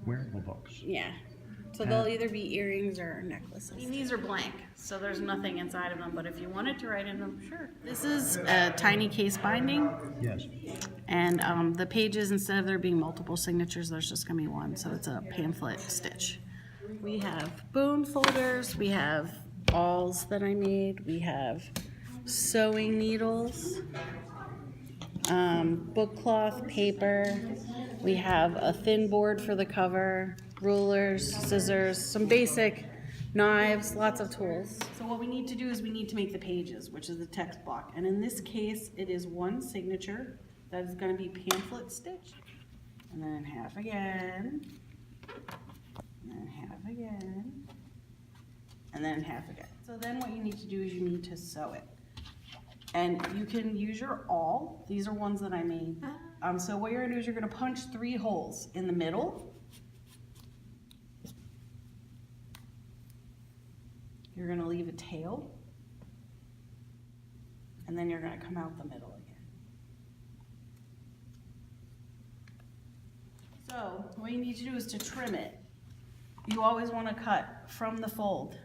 wearable books. Yeah. So they'll either be earrings or necklaces. And these are blank, so there's nothing inside of them, but if you wanted to write in them, sure. This is a tiny case binding. Yes. And the pages, instead of there being multiple signatures, there's just going to be one, so it's a pamphlet stitch. We have bone folders, we have awls that I made, we have sewing needles, book cloth, paper, we have a thin board for the cover, rulers, scissors, some basic knives, lots of tools. So what we need to do is we need to make the pages, which is the text block. And in this case, it is one signature that is going to be pamphlet stitch. And then half again, and then half again, and then half again. So then what you need to do is you need to sew it. And you can use your awl. These are ones that I made. So what you're gonna do is you're gonna punch 3 holes in the middle. You're gonna leave a tail. And then you're gonna come out the middle again. So what you need to do is to trim it. You always wanna cut from the fold,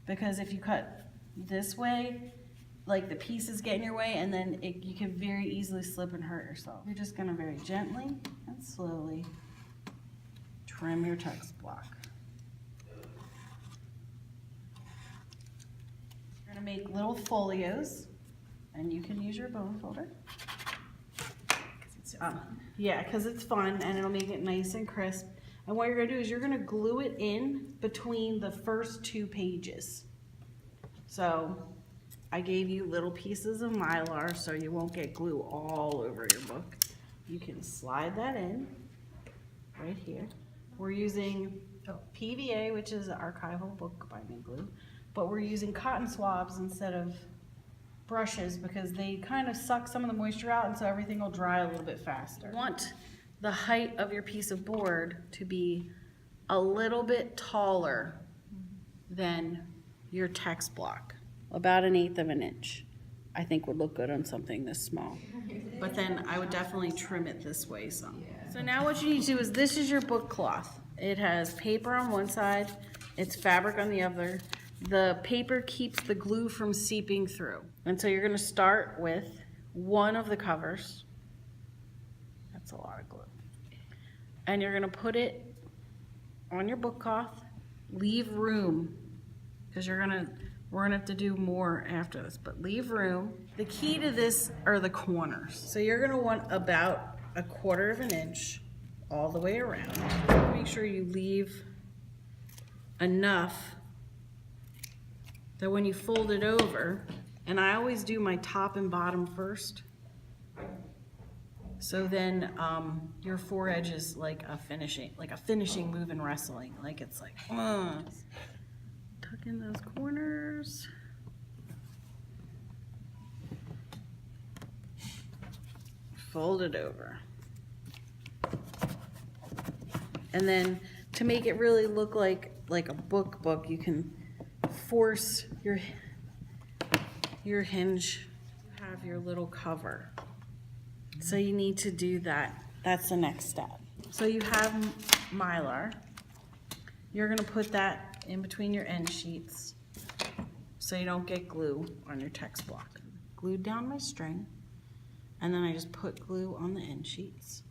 because if you cut this way, like the pieces get in your way, and then you can very easily slip and hurt yourself. You're just gonna very gently and slowly trim your text block. You're gonna make little folios, and you can use your bone folder. Yeah, because it's fun and it'll make it nice and crisp. And what you're gonna do is you're gonna glue it in between the first 2 pages. So I gave you little pieces of mylar so you won't get glue all over your book. You can slide that in right here. We're using PVA, which is archival book binding glue, but we're using cotton swabs instead of brushes because they kind of suck some of the moisture out, and so everything will dry a little bit faster. You want the height of your piece of board to be a little bit taller than your text block. About 1/8 of an inch, I think would look good on something this small. But then I would definitely trim it this way some. So now what you need to do is, this is your book cloth. It has paper on one side, it's fabric on the other. The paper keeps the glue from seeping through. And so you're gonna start with one of the covers. That's a lot of glue. And you're gonna put it on your book cloth, leave room, because we're gonna have to do more after this, but leave room. The key to this are the corners. So you're gonna want about 1/4 of an inch all the way around. Make sure you leave enough that when you fold it over, and I always do my top and bottom first, so then your foredge is like a finishing move in wrestling. Like it's like, tuck in those corners. Fold it over. And then to make it really look like a book, you can force your hinge, have your little cover. So you need to do that. That's the next step. So you have mylar. You're gonna put that in between your end sheets so you don't get glue on your text block. Glued down my string, and then I just put glue on the end sheets.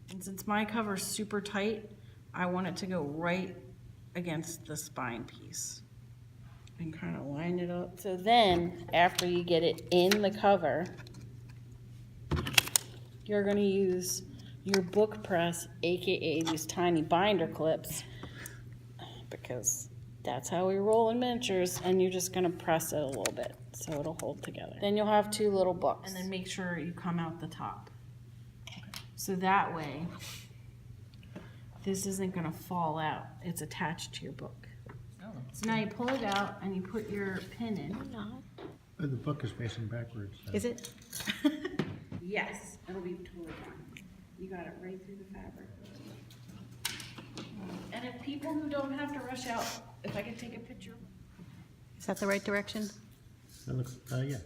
And since my cover is super tight, I want it to go right against the spine piece and kind of line it up. So then, after you get it in the cover, you're gonna use your book press, aka these tiny binder clips, because that's how we roll in miniatures, and you're just gonna press it a little bit so it'll hold together. Then you'll have 2 little books, and then make sure you come out the top. So that way, this isn't gonna fall out. It's attached to your book. So now you pull it out and you put your pin in. The book is facing backwards. So. Is it? Yes, it'll be totally fine. You got it right through the fabric. And if people who don't have to rush out, if I could take a picture. Is that the right direction? That looks, yeah.